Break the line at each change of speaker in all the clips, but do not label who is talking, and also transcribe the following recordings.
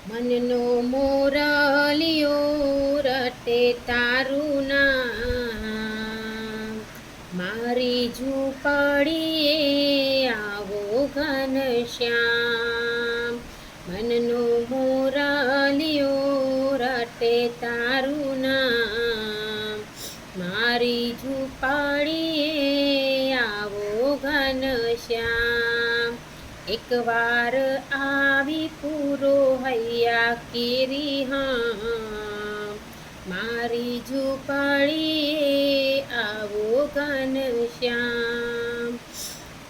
મનનો મોરલિયો રટે તારું નામ, મારી ઝૂંપડીએ આવો ઘનશ્યામ. મનનો મોરલિયો રટે તારું નામ, મારી ઝૂંપડીએ આવો ઘનશ્યામ. એકવાર આવી પૂરો હૈયા કેરી હા, મારી ઝૂંપડીએ આવો ઘનશ્યામ.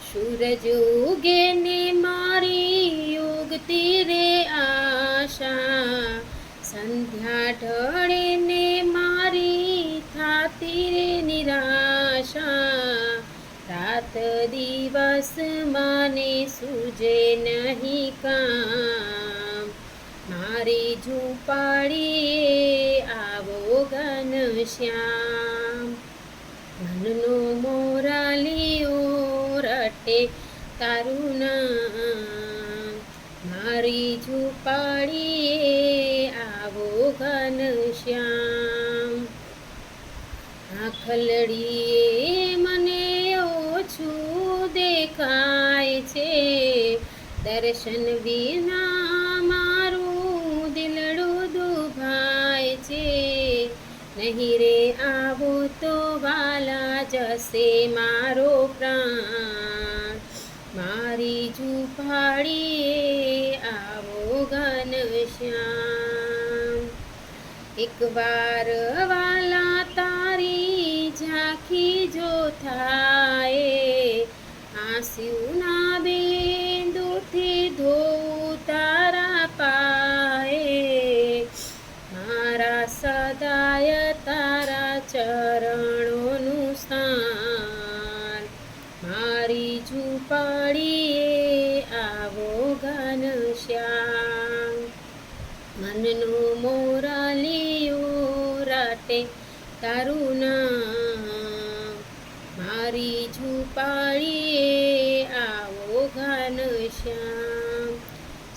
સૂરજ ઉગે ને મારી ઉગતી રે આશા, સંધ્યા ઢળે ને મારી થાતી રે નિરાશા. રાત દિવસ મને સૂજે નહીં કામ, મારી ઝૂંપડીએ આવો ઘનશ્યામ. મનનો મોરલિયો રટે તારું નામ, મારી ઝૂંપડીએ આવો ઘનશ્યામ. આંખલડીએ મને ઓછું દેખાય છે, દર્શન વિના મારું દિલડું દુભાય છે. નહીં રે આવો તો વાલા જશે મારો પ્રાણ, મારી ઝૂંપડીએ આવો ઘનશ્યામ. એકવાર વાલા તારી ઝાંખી જો થાય, આંસુના બિંદુથી ધોઉં તારા પાયે. મારા સદાય તારા ચરણોનું સ્થાન, મારી ઝૂંપડીએ આવો ઘનશ્યામ. મનનો મોરલિયો રટે તારું નામ, મારી ઝૂંપડીએ આવો ઘનશ્યામ.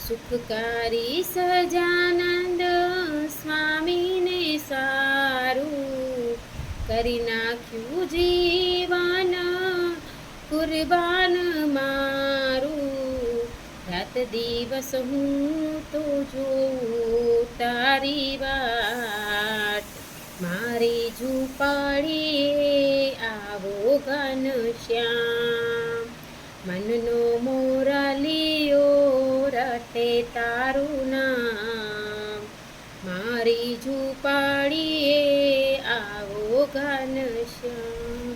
સુખકારી સજાનંદ સ્વામીને સારું, કરી નાખ્યું જીવન કુરબાન મારું. રાત દિવસ હું તો જોઉં તારી વાટ, મારી ઝૂંપડીએ આવો ઘનશ્યામ. મનનો મોરલિયો રટે તારું નામ, મારી ઝૂંપડીએ આવો ઘનશ્યામ.